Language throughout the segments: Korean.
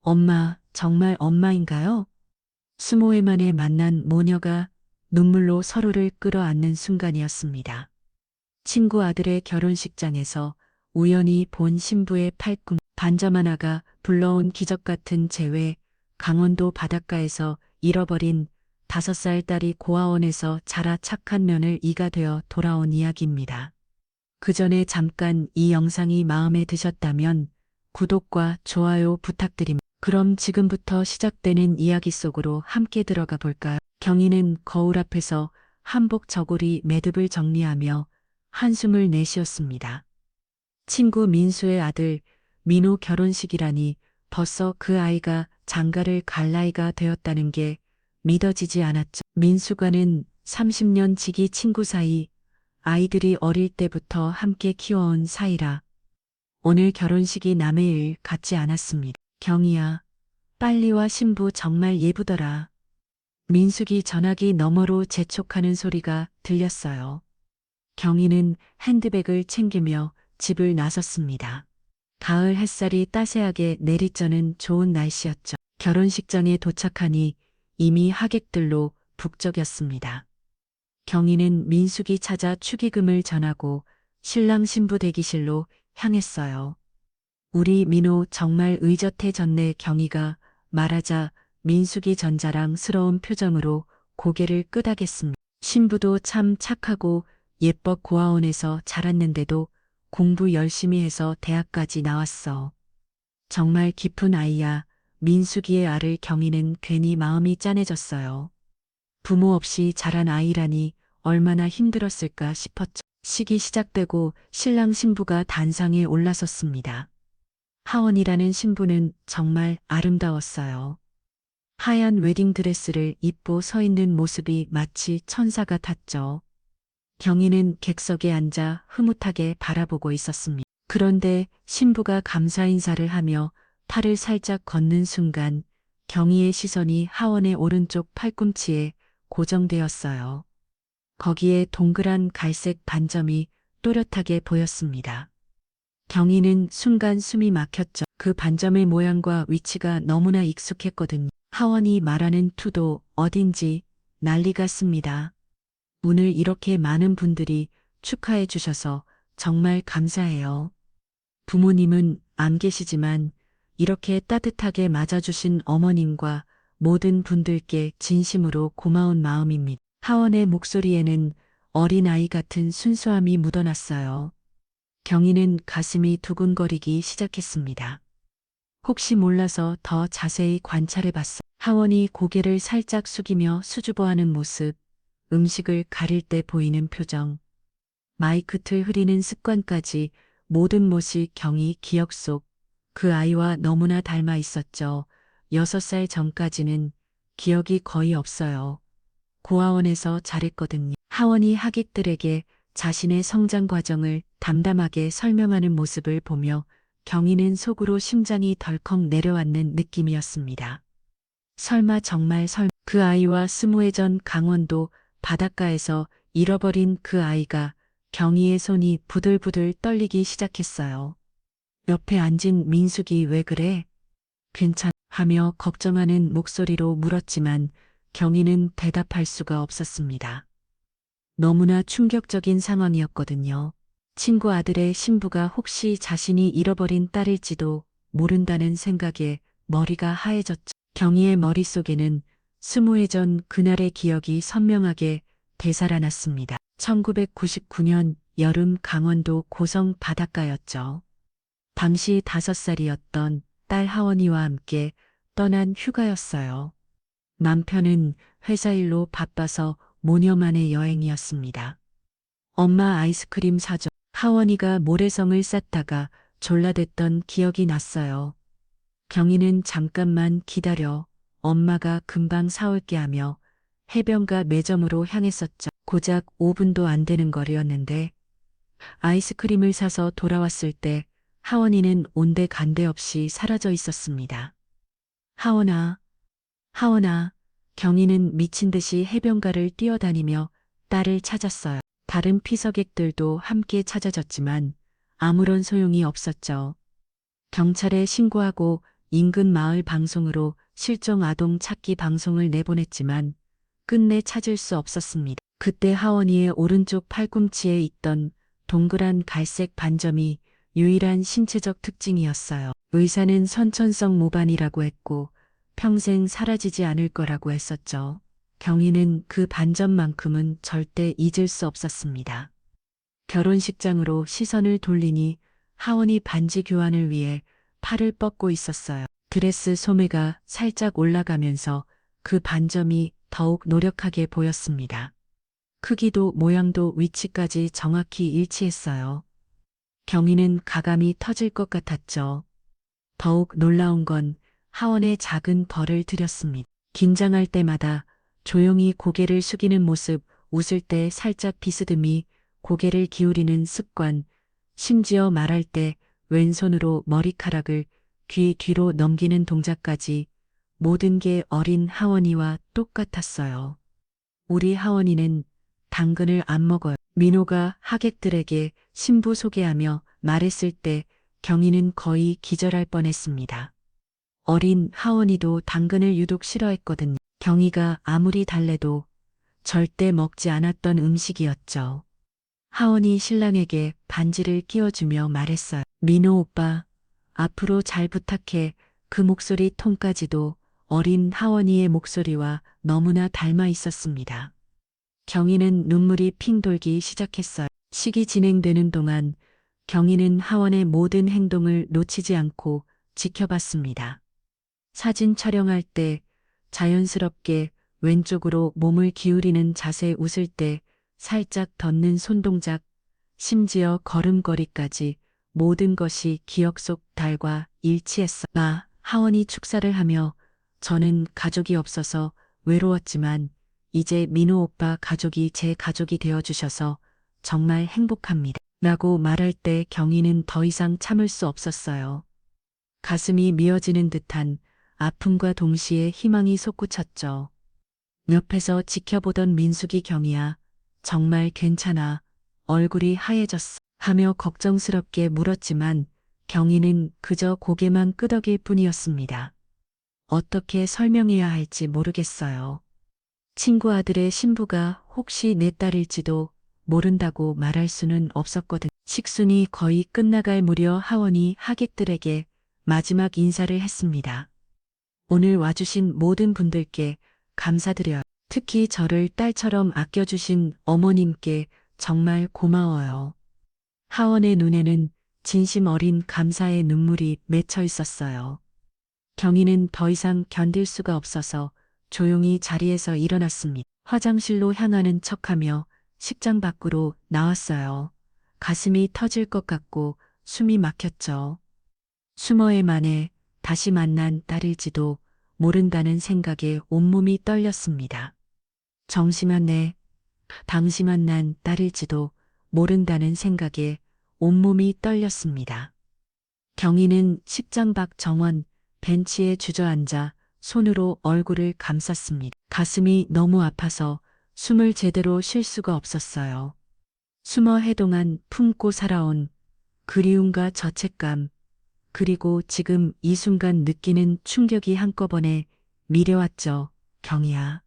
엄마, 정말 엄마인가요? 20회 만에 만난 모녀가 눈물로 서로를 끌어안는 순간이었습니다. 친구 아들의 결혼식장에서 우연히 본 신부의 팔꿈 반점 하나가 불러온 기적 같은 재회, 강원도 바닷가에서 잃어버린 5살 딸이 고아원에서 자라 착한 며느리가 되어 돌아온 이야기입니다. 그 전에 잠깐 이 영상이 마음에 드셨다면 구독과 좋아요 부탁드립니다. 그럼 지금부터 시작되는 이야기 속으로 함께 들어가 볼까요? 경희는 거울 앞에서 한복 저고리 매듭을 정리하며 한숨을 내쉬었습니다. 친구 민수의 아들 민호 결혼식이라니 벌써 그 아이가 장가를 갈 나이가 되었다는 게 믿어지지 않았죠. 민수과는 30년 지기 친구 사이, 아이들이 어릴 때부터 함께 키워온 사이라 오늘 결혼식이 남의 일 같지 않았습니다. 경희야, 빨리 와. 신부 정말 예쁘더라. 민숙이 전화기 너머로 재촉하는 소리가 들렸어요. 경희는 핸드백을 챙기며 집을 나섰습니다. 가을 햇살이 따스하게 내리쬐는 좋은 날씨였죠. 결혼식장에 도착하니 이미 하객들로 북적였습니다. 경희는 민숙이 찾아 축의금을 전하고 신랑 신부 대기실로 향했어요. 우리 민호 정말 의젓해졌네. 경희가 말하자 민숙이 전자랑스러운 표정으로 고개를 끄덕였습니다. 신부도 참 착하고 예뻐. 고아원에서 자랐는데도 공부 열심히 해서 대학까지 나왔어. 정말 깊은 아이야. 민숙이의 알을 경희는 괜히 마음이 짠해졌어요. 부모 없이 자란 아이라니 얼마나 힘들었을까 싶었죠. 식이 시작되고 신랑 신부가 단상에 올라섰습니다. 하원이라는 신부는 정말 아름다웠어요. 하얀 웨딩드레스를 입고 서 있는 모습이 마치 천사 같았죠. 경희는 객석에 앉아 흐뭇하게 바라보고 있었습니다. 그런데 신부가 감사 인사를 하며 팔을 살짝 걷는 순간 경희의 시선이 하원의 오른쪽 팔꿈치에 고정되었어요. 거기에 동그란 갈색 반점이 또렷하게 보였습니다. 경희는 순간 숨이 막혔죠. 그 반점의 모양과 위치가 너무나 익숙했거든요. 하원이 말하는 투도 어딘지 난리 같습니다. 오늘 이렇게 많은 분들이 축하해 주셔서 정말 감사해요. 부모님은 안 계시지만 이렇게 따뜻하게 맞아주신 어머님과 모든 분들께 진심으로 고마운 마음입니다. 하원의 목소리에는 어린아이 같은 순수함이 묻어났어요. 경희는 가슴이 두근거리기 시작했습니다. 혹시 몰라서 더 자세히 관찰해 봤어. 하원이 고개를 살짝 숙이며 수줍어하는 모습, 음식을 가릴 때 보이는 표정, 마이크 틀 흐리는 습관까지 모든 것이 경희 기억 속 그 아이와 너무나 닮아 있었죠. 6살 전까지는 기억이 거의 없어요. 고아원에서 자랬거든요. 하원이 하객들에게 자신의 성장 과정을 담담하게 설명하는 모습을 보며 경희는 속으로 심장이 덜컥 내려앉는 느낌이었습니다. 설마 정말 그 아이와 20회 전 강원도 바닷가에서 잃어버린 그 아이가 경희의 손이 부들부들 떨리기 시작했어요. 옆에 앉은 민숙이 왜 그래? 하며 걱정하는 목소리로 물었지만 경희는 대답할 수가 없었습니다. 너무나 충격적인 상황이었거든요. 친구 아들의 신부가 혹시 자신이 잃어버린 딸일지도 모른다는 생각에 머리가 하얘졌죠. 경희의 머릿속에는 20회 전 그날의 기억이 선명하게 되살아났습니다. 1999년 여름 강원도 고성 바닷가였죠. 당시 5살이었던 딸 하원이와 함께 떠난 휴가였어요. 남편은 회사 일로 바빠서 모녀만의 여행이었습니다. 엄마 아이스크림 사줘. 하원이가 모래성을 쌓다가 졸라댔던 기억이 났어요. 경희는 잠깐만 기다려. 엄마가 금방 사올게 하며 해변가 매점으로 향했었죠. 고작 5분도 안 되는 거리였는데 아이스크림을 사서 돌아왔을 때 하원이는 온데간데 없이 사라져 있었습니다. 하원아, 하원아. 경희는 미친 듯이 해변가를 뛰어다니며 딸을 찾았어요. 다른 피서객들도 함께 찾아졌지만 아무런 소용이 없었죠. 경찰에 신고하고 인근 마을 방송으로 실종 아동 찾기 방송을 내보냈지만 끝내 찾을 수 없었습니다. 그때 하원이의 오른쪽 팔꿈치에 있던 동그란 갈색 반점이 유일한 신체적 특징이었어요. 의사는 선천성 모반이라고 했고 평생 사라지지 않을 거라고 했었죠. 경희는 그 반점만큼은 절대 잊을 수 없었습니다. 결혼식장으로 시선을 돌리니 하원이 반지 교환을 위해 팔을 뻗고 있었어요. 드레스 소매가 살짝 올라가면서 그 반점이 더욱 노력하게 보였습니다. 크기도 모양도 위치까지 정확히 일치했어요. 경희는 가감이 터질 것 같았죠. 더욱 놀라운 건 하원의 작은 벌을 들였습니다. 긴장할 때마다 조용히 고개를 숙이는 모습, 웃을 때 살짝 비스듬히 고개를 기울이는 습관, 심지어 말할 때 왼손으로 머리카락을 귀 뒤로 넘기는 동작까지 모든 게 어린 하원이와 똑같았어요. 우리 하원이는 당근을 안 먹어요. 민호가 하객들에게 신부 소개하며 말했을 때 경희는 거의 기절할 뻔했습니다. 어린 하원이도 당근을 유독 싫어했거든요. 경희가 아무리 달래도 절대 먹지 않았던 음식이었죠. 하원이 신랑에게 반지를 끼워주며 말했어요. 민호 오빠, 앞으로 잘 부탁해. 그 목소리 톤까지도 어린 하원이의 목소리와 너무나 닮아 있었습니다. 경희는 눈물이 핑 돌기 시작했어요. 식이 진행되는 동안 경희는 하원의 모든 행동을 놓치지 않고 지켜봤습니다. 사진 촬영할 때 자연스럽게 왼쪽으로 몸을 기울이는 자세, 웃을 때 살짝 덧는 손동작, 심지어 걸음걸이까지 모든 것이 기억 속 달과 일치했어. 하원이 축사를 하며 저는 가족이 없어서 외로웠지만 이제 민호 오빠 가족이 제 가족이 되어주셔서 정말 행복합니다. 라고 말할 때 경희는 더 이상 참을 수 없었어요. 가슴이 미어지는 듯한 아픔과 동시에 희망이 솟구쳤죠. 옆에서 지켜보던 민숙이 경희야, 정말 괜찮아. 얼굴이 하얘졌어. 하며 걱정스럽게 물었지만 경희는 그저 고개만 끄덕일 뿐이었습니다. 어떻게 설명해야 할지 모르겠어요. 친구 아들의 신부가 혹시 내 딸일지도 모른다고 말할 수는 없었거든. 식순이 거의 끝나갈 무렵 하원이 하객들에게 마지막 인사를 했습니다. 오늘 와주신 모든 분들께 감사드려요. 특히 저를 딸처럼 아껴주신 어머님께 정말 고마워요. 하원의 눈에는 진심 어린 감사의 눈물이 맺혀 있었어요. 경희는 더 이상 견딜 수가 없어서 조용히 자리에서 일어났습니다. 화장실로 향하는 척하며 식장 밖으로 나왔어요. 가슴이 터질 것 같고 숨이 막혔죠. 수모에 만에 다시 만난 딸일지도 모른다는 생각에 온몸이 떨렸습니다. 정심한 당시 만난 딸일지도 모른다는 생각에 온몸이 떨렸습니다. 경희는 식장 밖 정원 벤치에 주저앉아 손으로 얼굴을 감쌌습니다. 가슴이 너무 아파서 숨을 제대로 쉴 수가 없었어요. 수머 해동안 품고 살아온 그리움과 죄책감, 그리고 지금 이 순간 느끼는 충격이 한꺼번에 밀려왔죠. 경희야.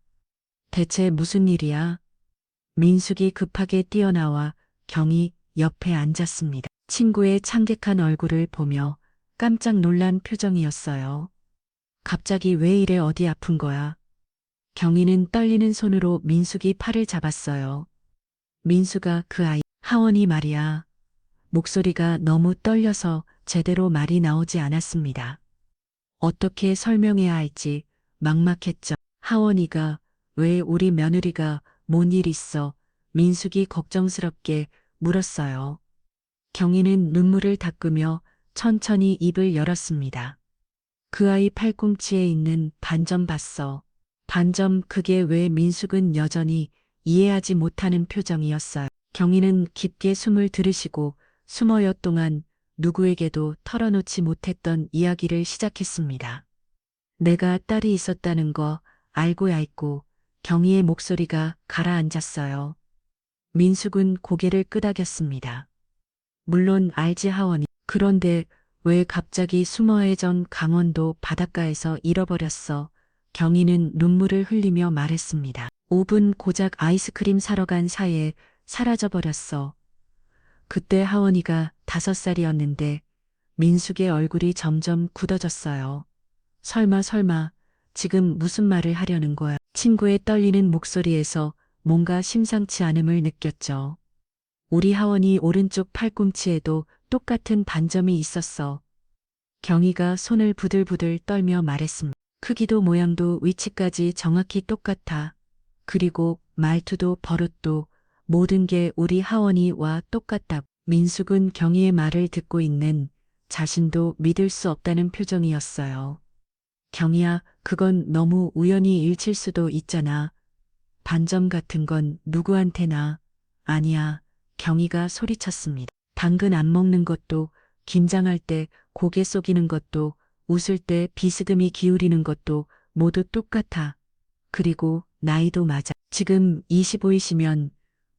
대체 무슨 일이야? 민숙이 급하게 뛰어나와 경희 옆에 앉았습니다. 친구의 창백한 얼굴을 보며 깜짝 놀란 표정이었어요. 갑자기 왜 이래, 어디 아픈 거야? 경희는 떨리는 손으로 민숙이 팔을 잡았어요. 민수가 그 아이, 하원이 말이야. 목소리가 너무 떨려서 제대로 말이 나오지 않았습니다. 어떻게 설명해야 할지 막막했죠. 하원이가 왜 우리 며느리가 뭔 일 있어? 민숙이 걱정스럽게 물었어요. 경희는 눈물을 닦으며 천천히 입을 열었습니다. 그 아이 팔꿈치에 있는 반점 봤어. 반점, 그게 왜? 민숙은 여전히 이해하지 못하는 표정이었어요. 경희는 깊게 숨을 들이쉬고 수모여 동안 누구에게도 털어놓지 못했던 이야기를 시작했습니다. 내가 딸이 있었다는 거 알고야 있고. 경희의 목소리가 가라앉았어요. 민숙은 고개를 끄덕였습니다. 물론 알지, 하원이. 그런데 왜 갑자기 수머해전 강원도 바닷가에서 잃어버렸어? 경희는 눈물을 흘리며 말했습니다. 5분 고작 아이스크림 사러 간 사이에 사라져버렸어. 그때 하원이가 5살이었는데 민숙의 얼굴이 점점 굳어졌어요. 설마 지금 무슨 말을 하려는 거야? 친구의 떨리는 목소리에서 뭔가 심상치 않음을 느꼈죠. 우리 하원이 오른쪽 팔꿈치에도 똑같은 반점이 있었어. 경희가 손을 부들부들 떨며 말했습니다. 크기도 모양도 위치까지 정확히 똑같아. 그리고 말투도 버릇도 모든 게 우리 하원이와 똑같다고. 민숙은 경희의 말을 듣고 있는 자신도 믿을 수 없다는 표정이었어요. 경희야, 그건 너무 우연히 일칠 수도 있잖아. 반점 같은 건 누구한테나. 아니야. 경희가 소리쳤습니다. 당근 안 먹는 것도, 긴장할 때 고개 속이는 것도, 웃을 때 비스듬히 기울이는 것도 모두 똑같아. 그리고 나이도 맞아. 지금 25이시면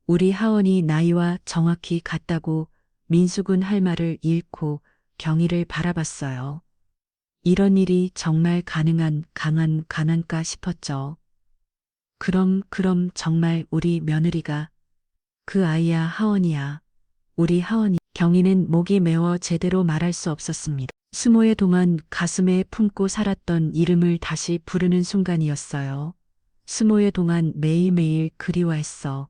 우리 하원이 나이와 정확히 같다고. 민숙은 할 말을 잃고 경희를 바라봤어요. 이런 일이 정말 가능한 가난가 싶었죠. 그럼 정말 우리 며느리가 그 아이야 하원이야. 우리 하원이. 경희는 목이 메워 제대로 말할 수 없었습니다. 수모의 동안 가슴에 품고 살았던 이름을 다시 부르는 순간이었어요. 수모의 동안 매일매일 그리워했어.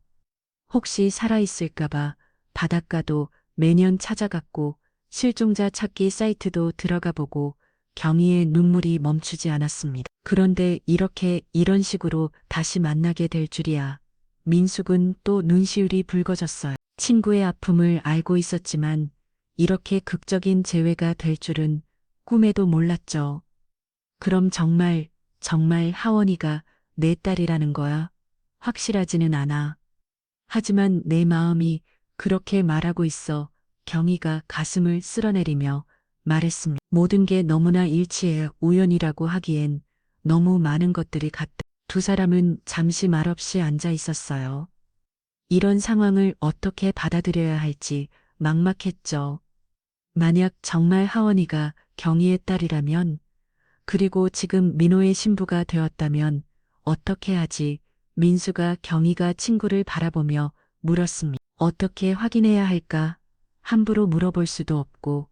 혹시 살아있을까봐 바닷가도 매년 찾아갔고 실종자 찾기 사이트도 들어가 보고 경희의 눈물이 멈추지 않았습니다. 그런데 이런 식으로 다시 만나게 될 줄이야. 민숙은 또 눈시울이 붉어졌어요. 친구의 아픔을 알고 있었지만 이렇게 극적인 재회가 될 줄은 꿈에도 몰랐죠. 그럼 정말 하원이가 내 딸이라는 거야? 확실하지는 않아. 하지만 내 마음이 그렇게 말하고 있어. 경희가 가슴을 쓸어내리며 말했습니다. 모든 게 너무나 일치해 우연이라고 하기엔 너무 많은 것들이 같다. 두 사람은 잠시 말없이 앉아 있었어요. 이런 상황을 어떻게 받아들여야 할지 막막했죠. 만약 정말 하원이가 경희의 딸이라면, 그리고 지금 민호의 신부가 되었다면 어떻게 하지? 민수가 경희가 친구를 바라보며 물었습니다. 어떻게 확인해야 할까? 함부로 물어볼 수도 없고.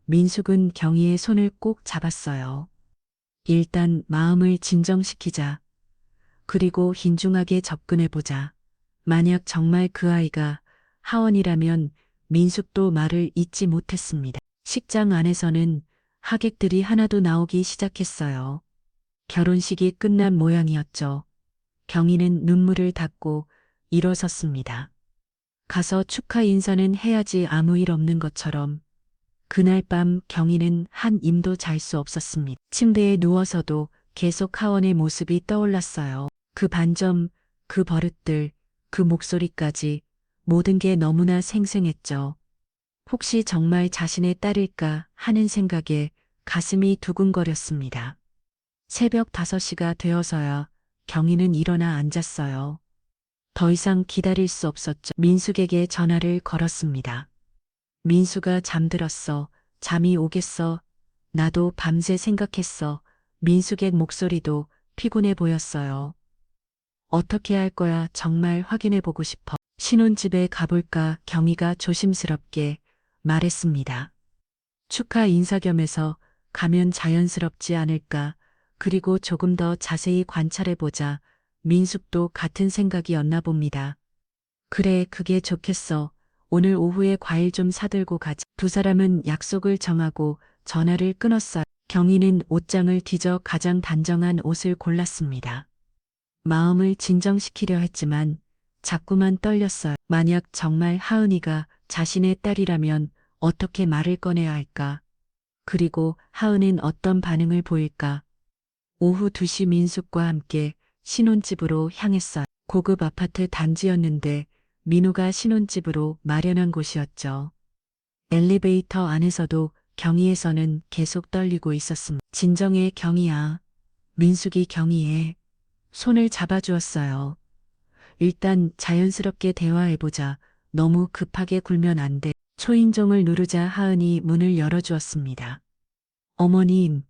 민숙은 경희의 손을 꼭 잡았어요. 일단 마음을 진정시키자. 그리고 신중하게 접근해보자. 만약 정말 그 아이가 하원이라면 민숙도 말을 잇지 못했습니다. 식장 안에서는 하객들이 하나도 나오기 시작했어요. 결혼식이 끝난 모양이었죠. 경희는 눈물을 닦고 일어섰습니다. 가서 축하 인사는 해야지 아무 일 없는 것처럼. 그날 밤 경희는 한 임도 잘 수 없었습니다. 침대에 누워서도 계속 하원의 모습이 떠올랐어요. 그 반점, 그 버릇들, 그 목소리까지 모든 게 너무나 생생했죠. 혹시 정말 자신의 딸일까 하는 생각에 가슴이 두근거렸습니다. 새벽 5시가 되어서야 경희는 일어나 앉았어요. 더 이상 기다릴 수 없었죠. 민숙에게 전화를 걸었습니다. 민수가 잠들었어. 잠이 오겠어. 나도 밤새 생각했어. 민숙의 목소리도 피곤해 보였어요. 어떻게 할 거야? 정말 확인해 보고 싶어. 신혼집에 가볼까? 경희가 조심스럽게 말했습니다. 축하 인사 겸해서 가면 자연스럽지 않을까? 그리고 조금 더 자세히 관찰해 보자. 민숙도 같은 생각이었나 봅니다. 그래, 그게 좋겠어. 오늘 오후에 과일 좀 사들고 가자. 두 사람은 약속을 정하고 전화를 끊었어요. 경희는 옷장을 뒤져 가장 단정한 옷을 골랐습니다. 마음을 진정시키려 했지만 자꾸만 떨렸어요. 만약 정말 하은이가 자신의 딸이라면 어떻게 말을 꺼내야 할까? 그리고 하은은 어떤 반응을 보일까? 오후 2시 민숙과 함께 신혼집으로 향했어요. 고급 아파트 단지였는데 민호가 신혼집으로 마련한 곳이었죠. 엘리베이터 안에서도 경희에서는 계속 떨리고 있었습니다. 진정해 경희야. 민숙이 경희의 손을 잡아주었어요. 일단 자연스럽게 대화해보자. 너무 급하게 굴면 안 돼. 초인종을 누르자 하은이 문을 열어주었습니다. 어머님.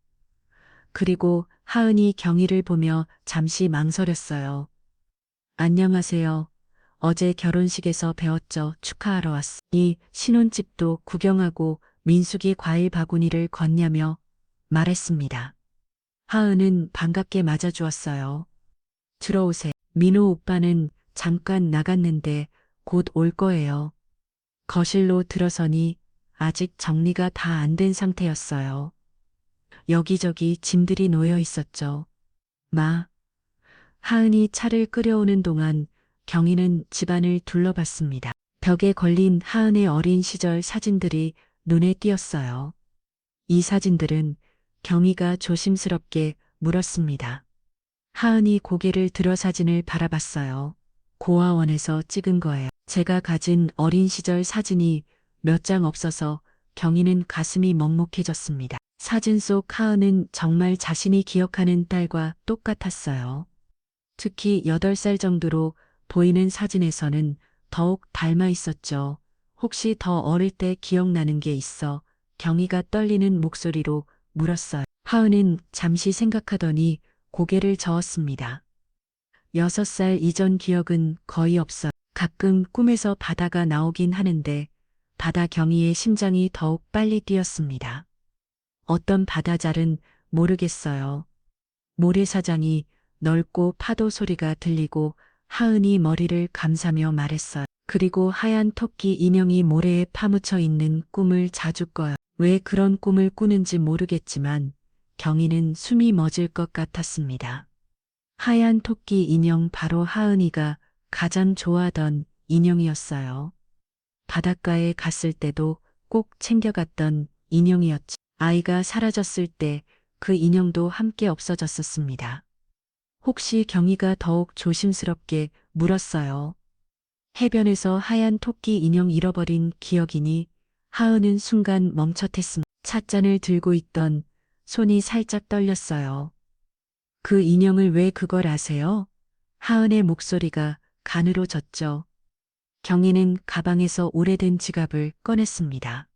그리고 하은이 경희를 보며 잠시 망설였어요. 안녕하세요. 어제 결혼식에서 배웠죠. 축하하러 왔어. 이 신혼집도 구경하고 민숙이 과일 바구니를 건냐며 말했습니다. 하은은 반갑게 맞아주었어요. 들어오세요. 민호 오빠는 잠깐 나갔는데 곧 올 거예요. 거실로 들어서니 아직 정리가 다 안 된 상태였어요. 여기저기 짐들이 놓여 있었죠. 하은이 차를 끓여오는 동안 경희는 집안을 둘러봤습니다. 벽에 걸린 하은의 어린 시절 사진들이 눈에 띄었어요. 이 사진들은 경희가 조심스럽게 물었습니다. 하은이 고개를 들어 사진을 바라봤어요. 고아원에서 찍은 거예요. 제가 가진 어린 시절 사진이 몇 장 없어서 경희는 가슴이 먹먹해졌습니다. 사진 속 하은은 정말 자신이 기억하는 딸과 똑같았어요. 특히 8살 정도로 보이는 사진에서는 더욱 닮아 있었죠. 혹시 더 어릴 때 기억나는 게 있어? 경희가 떨리는 목소리로 물었어요. 하은은 잠시 생각하더니 고개를 저었습니다. 6살 이전 기억은 거의 없어요. 가끔 꿈에서 바다가 나오긴 하는데 바다 경희의 심장이 더욱 빨리 뛰었습니다. 어떤 바다잘은 모르겠어요. 모래사장이 넓고 파도 소리가 들리고 하은이 머리를 감싸며 말했어요. 그리고 하얀 토끼 인형이 모래에 파묻혀 있는 꿈을 자주 꿔요. 왜 그런 꿈을 꾸는지 모르겠지만 경희는 숨이 멎을 것 같았습니다. 하얀 토끼 인형 바로 하은이가 가장 좋아하던 인형이었어요. 바닷가에 갔을 때도 꼭 챙겨갔던 인형이었죠. 아이가 사라졌을 때 그 인형도 함께 없어졌었습니다. 혹시 경희가 더욱 조심스럽게 물었어요. 해변에서 하얀 토끼 인형 잃어버린 기억이니? 하은은 순간 멈칫했습니다. 찻잔을 들고 있던 손이 살짝 떨렸어요. 그 인형을 왜 그걸 아세요? 하은의 목소리가 간으로 졌죠. 경희는 가방에서 오래된 지갑을 꺼냈습니다.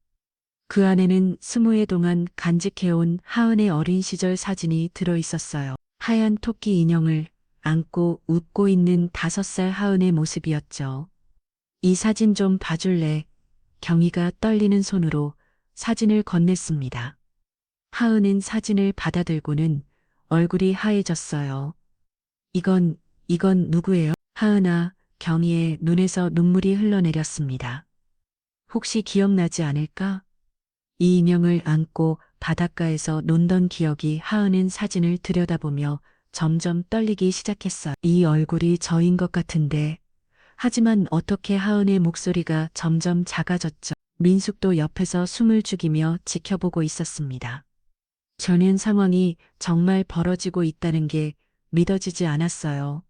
그 안에는 20해 동안 간직해온 하은의 어린 시절 사진이 들어 있었어요. 하얀 토끼 인형을 안고 웃고 있는 5살 하은의 모습이었죠. 이 사진 좀 봐줄래? 경희가 떨리는 손으로 사진을 건넸습니다. 하은은 사진을 받아들고는 얼굴이 하얘졌어요. 이건 누구예요? 하은아, 경희의 눈에서 눈물이 흘러내렸습니다. 혹시 기억나지 않을까? 이 인형을 안고 바닷가에서 논던 기억이 하은은 사진을 들여다보며 점점 떨리기 시작했어요. 이 얼굴이 저인 것 같은데. 하지만 어떻게 하은의 목소리가 점점 작아졌죠. 민숙도 옆에서 숨을 죽이며 지켜보고 있었습니다. 전현 상황이 정말 벌어지고 있다는 게 믿어지지 않았어요.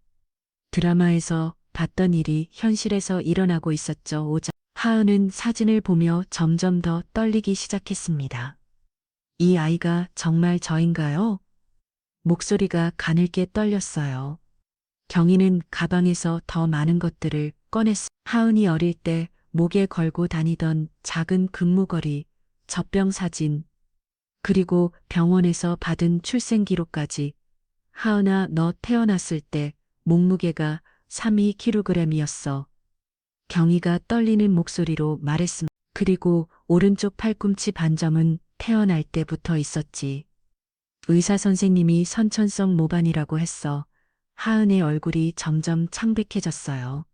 드라마에서 봤던 일이 현실에서 일어나고 있었죠. 하은은 사진을 보며 점점 더 떨리기 시작했습니다. 이 아이가 정말 저인가요? 목소리가 가늘게 떨렸어요. 경희는 가방에서 더 많은 것들을 꺼냈어. 하은이 어릴 때 목에 걸고 다니던 작은 금무거리, 젖병 사진, 그리고 병원에서 받은 출생기록까지. 하은아, 너 태어났을 때 몸무게가 32kg이었어. 경희가 떨리는 목소리로 말했습니다. 그리고 오른쪽 팔꿈치 반점은 태어날 때부터 있었지. 의사 선생님이 선천성 모반이라고 했어. 하은의 얼굴이 점점 창백해졌어요.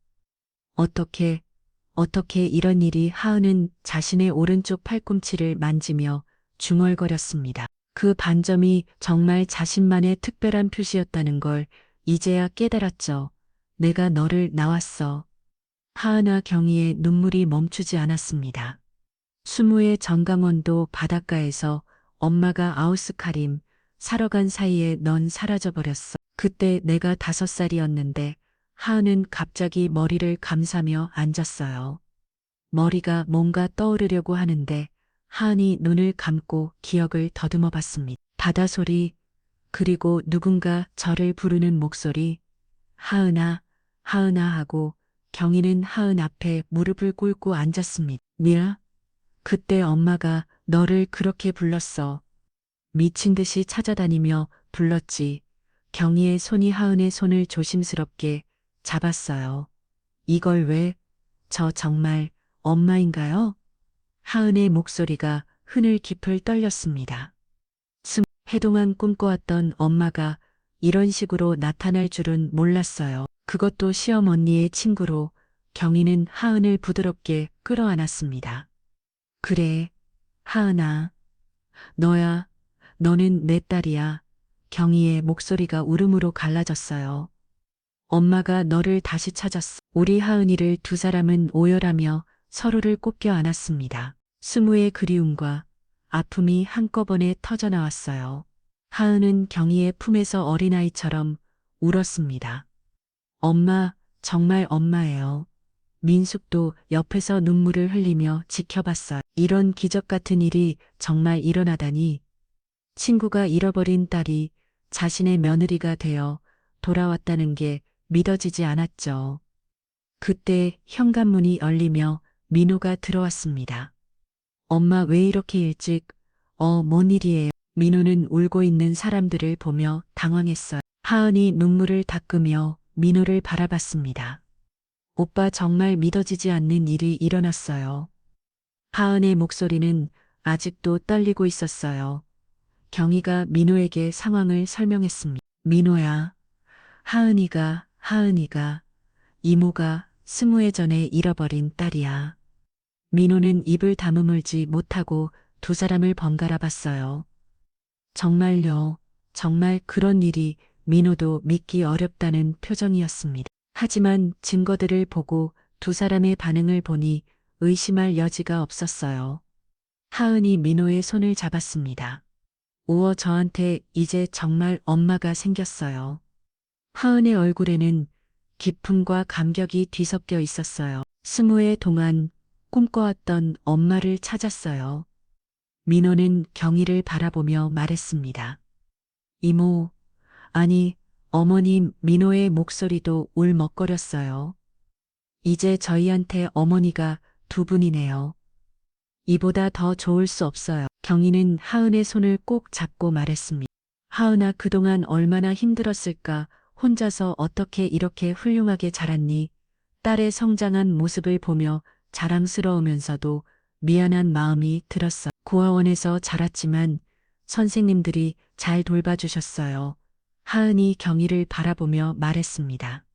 어떻게 이런 일이? 하은은 자신의 오른쪽 팔꿈치를 만지며 중얼거렸습니다. 그 반점이 정말 자신만의 특별한 표시였다는 걸 이제야 깨달았죠. 내가 너를 낳았어. 하은아, 경희의 눈물이 멈추지 않았습니다. 20의 정강원도 바닷가에서 엄마가 아우스카림 사러 간 사이에 넌 사라져버렸어. 그때 내가 5살이었는데 하은은 갑자기 머리를 감싸며 앉았어요. 머리가 뭔가 떠오르려고 하는데 하은이 눈을 감고 기억을 더듬어 봤습니다. 바다 소리, 그리고 누군가 저를 부르는 목소리. 하은아, 하은아 하고 경희는 하은 앞에 무릎을 꿇고 앉았습니다. 그때 엄마가 너를 그렇게 불렀어. 미친 듯이 찾아다니며 불렀지. 경희의 손이 하은의 손을 조심스럽게 잡았어요. 이걸 왜? 저 정말 엄마인가요? 하은의 목소리가 흐늘깊을 떨렸습니다. 해동안 꿈꿔왔던 엄마가 이런 식으로 나타날 줄은 몰랐어요. 그것도 시어머니의 친구로 경희는 하은을 부드럽게 끌어안았습니다. 그래, 하은아. 너야, 너는 내 딸이야. 경희의 목소리가 울음으로 갈라졌어요. 엄마가 너를 다시 찾았어. 우리 하은이를 두 사람은 오열하며 서로를 꼽겨 안았습니다. 스무의 그리움과 아픔이 한꺼번에 터져나왔어요. 하은은 경희의 품에서 어린아이처럼 울었습니다. 엄마, 정말 엄마예요. 민숙도 옆에서 눈물을 흘리며 지켜봤어요. 이런 기적 같은 일이 정말 일어나다니. 친구가 잃어버린 딸이 자신의 며느리가 되어 돌아왔다는 게 믿어지지 않았죠. 그때 현관문이 열리며 민호가 들어왔습니다. 엄마 왜 이렇게 일찍? 뭔 일이에요? 민호는 울고 있는 사람들을 보며 당황했어요. 하은이 눈물을 닦으며 민호를 바라봤습니다. 오빠 정말 믿어지지 않는 일이 일어났어요. 하은의 목소리는 아직도 떨리고 있었어요. 경희가 민호에게 상황을 설명했습니다. 민호야, 하은이가 이모가 스무해 전에 잃어버린 딸이야. 민호는 입을 다무물지 못하고 두 사람을 번갈아 봤어요. 정말요, 정말 그런 일이. 민호도 믿기 어렵다는 표정이었습니다. 하지만 증거들을 보고 두 사람의 반응을 보니 의심할 여지가 없었어요. 하은이 민호의 손을 잡았습니다. 우와, 저한테 이제 정말 엄마가 생겼어요. 하은의 얼굴에는 기쁨과 감격이 뒤섞여 있었어요. 스무해 동안 꿈꿔왔던 엄마를 찾았어요. 민호는 경희를 바라보며 말했습니다. 이모, 아니, 어머님. 민호의 목소리도 울먹거렸어요. 이제 저희한테 어머니가 두 분이네요. 이보다 더 좋을 수 없어요. 경희는 하은의 손을 꼭 잡고 말했습니다. 하은아, 그동안 얼마나 힘들었을까. 혼자서 어떻게 이렇게 훌륭하게 자랐니? 딸의 성장한 모습을 보며 자랑스러우면서도 미안한 마음이 들었어. 고아원에서 자랐지만 선생님들이 잘 돌봐주셨어요. 하은이 경희를 바라보며 말했습니다.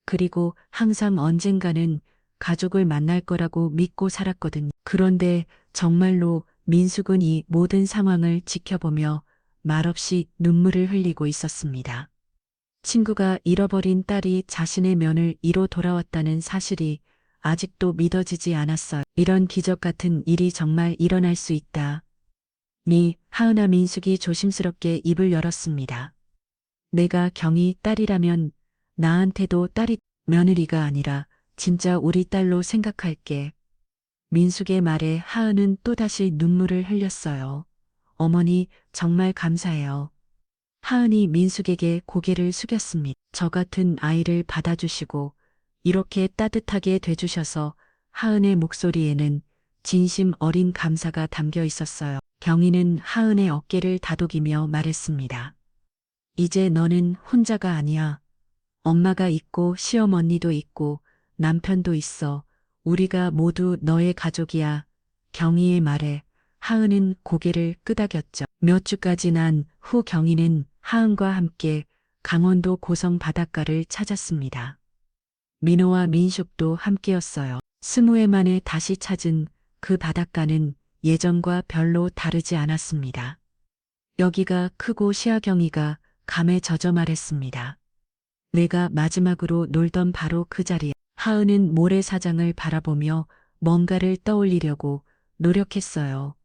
그리고 항상 언젠가는 가족을 만날 거라고 믿고 살았거든요. 그런데 정말로 민숙은 이 모든 상황을 지켜보며 말없이 눈물을 흘리고 있었습니다. 친구가 잃어버린 딸이 자신의 면을 이뤄 돌아왔다는 사실이 아직도 믿어지지 않았어요. 이런 기적 같은 일이 정말 일어날 수 있다. 하은아. 민숙이 조심스럽게 입을 열었습니다. 내가 경희 딸이라면 나한테도 딸이 며느리가 아니라 진짜 우리 딸로 생각할게. 민숙의 말에 하은은 또다시 눈물을 흘렸어요. 어머니, 정말 감사해요. 하은이 민숙에게 고개를 숙였습니다. 저 같은 아이를 받아주시고 이렇게 따뜻하게 돼주셔서. 하은의 목소리에는 진심 어린 감사가 담겨 있었어요. 경희는 하은의 어깨를 다독이며 말했습니다. 이제 너는 혼자가 아니야. 엄마가 있고 시어머니도 있고 남편도 있어. 우리가 모두 너의 가족이야. 경희의 말에 하은은 고개를 끄덕였죠. 몇 주까지 난 후 경희는 하은과 함께 강원도 고성 바닷가를 찾았습니다. 민호와 민숙도 함께였어요. 스무해 만에 다시 찾은 그 바닷가는 예전과 별로 다르지 않았습니다. 여기가 크고 시아경이가 감에 젖어 말했습니다. 내가 마지막으로 놀던 바로 그 자리야. 하은은 모래사장을 바라보며 뭔가를 떠올리려고 노력했어요.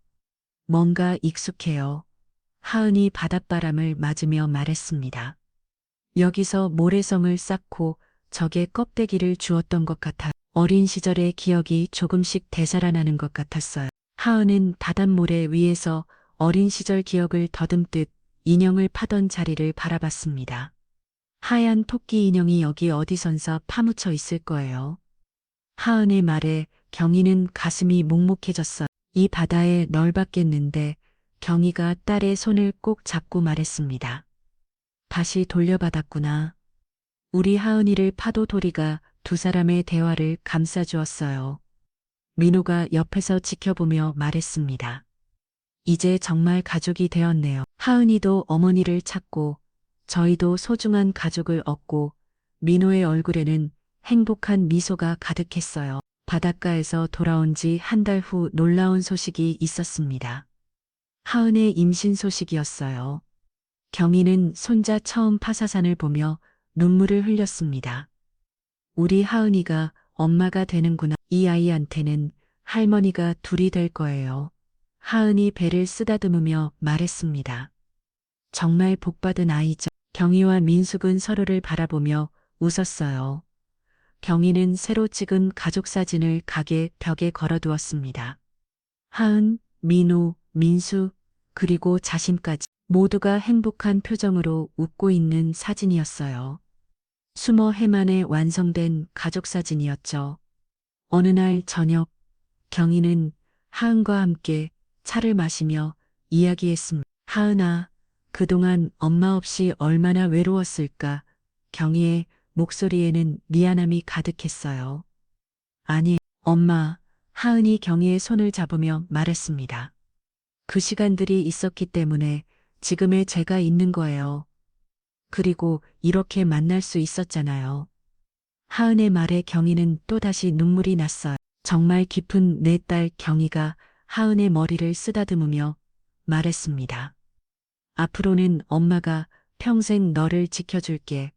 뭔가 익숙해요. 하은이 바닷바람을 맞으며 말했습니다. 여기서 모래성을 쌓고 적의 껍데기를 주었던 것 같아. 어린 시절의 기억이 조금씩 되살아나는 것 같았어요. 하은은 바닷모래 위에서 어린 시절 기억을 더듬듯 인형을 파던 자리를 바라봤습니다. 하얀 토끼 인형이 여기 어디선가 파묻혀 있을 거예요. 하은의 말에 경희는 가슴이 묵묵해졌어요. 이 바다에 널봤겠는데 경희가 딸의 손을 꼭 잡고 말했습니다. 다시 돌려받았구나. 우리 하은이를 파도돌이가 두 사람의 대화를 감싸주었어요. 민호가 옆에서 지켜보며 말했습니다. 이제 정말 가족이 되었네요. 하은이도 어머니를 찾고 저희도 소중한 가족을 얻고 민호의 얼굴에는 행복한 미소가 가득했어요. 바닷가에서 돌아온 지 한 달 후 놀라운 소식이 있었습니다. 하은의 임신 소식이었어요. 경희는 손자 처음 파사산을 보며 눈물을 흘렸습니다. 우리 하은이가 엄마가 되는구나. 이 아이한테는 할머니가 둘이 될 거예요. 하은이 배를 쓰다듬으며 말했습니다. 정말 복받은 아이죠. 경희와 민숙은 서로를 바라보며 웃었어요. 경희는 새로 찍은 가족 사진을 가게 벽에 걸어두었습니다. 하은, 민호, 민수, 그리고 자신까지 모두가 행복한 표정으로 웃고 있는 사진이었어요. 수머 해 만에 완성된 가족 사진이었죠. 어느 날 저녁, 경희는 하은과 함께 차를 마시며 이야기했습니다. 하은아, 그동안 엄마 없이 얼마나 외로웠을까. 경희의 목소리에는 미안함이 가득했어요. 아니, 엄마, 하은이 경희의 손을 잡으며 말했습니다. 그 시간들이 있었기 때문에 지금의 제가 있는 거예요. 그리고 이렇게 만날 수 있었잖아요. 하은의 말에 경희는 또다시 눈물이 났어요. 정말 깊은 내 딸 경희가 하은의 머리를 쓰다듬으며 말했습니다. 앞으로는 엄마가 평생 너를 지켜줄게.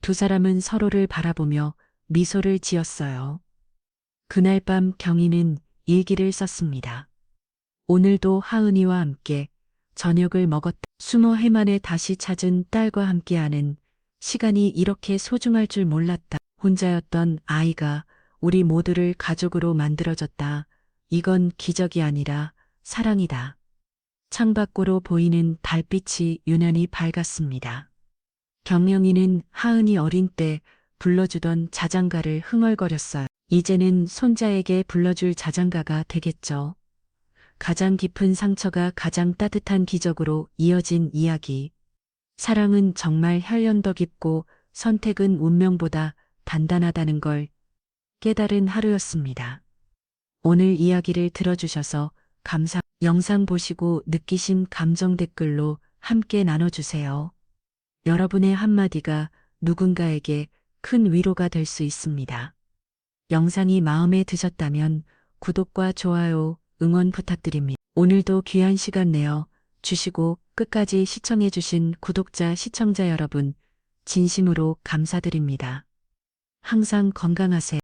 두 사람은 서로를 바라보며 미소를 지었어요. 그날 밤 경희는 일기를 썼습니다. 오늘도 하은이와 함께 저녁을 먹었다. 20해 만에 다시 찾은 딸과 함께하는 시간이 이렇게 소중할 줄 몰랐다. 혼자였던 아이가 우리 모두를 가족으로 만들어줬다. 이건 기적이 아니라 사랑이다. 창밖으로 보이는 달빛이 유난히 밝았습니다. 경영이는 하은이 어린 때 불러주던 자장가를 흥얼거렸어요. 이제는 손자에게 불러줄 자장가가 되겠죠. 가장 깊은 상처가 가장 따뜻한 기적으로 이어진 이야기. 사랑은 정말 혈연더 깊고 선택은 운명보다 단단하다는 걸 깨달은 하루였습니다. 오늘 이야기를 들어주셔서 감사. 영상 보시고 느끼신 감정 댓글로 함께 나눠주세요. 여러분의 한마디가 누군가에게 큰 위로가 될 수 있습니다. 영상이 마음에 드셨다면 구독과 좋아요, 응원 부탁드립니다. 오늘도 귀한 시간 내어 주시고 끝까지 시청해주신 구독자, 시청자 여러분, 진심으로 감사드립니다. 항상 건강하세요.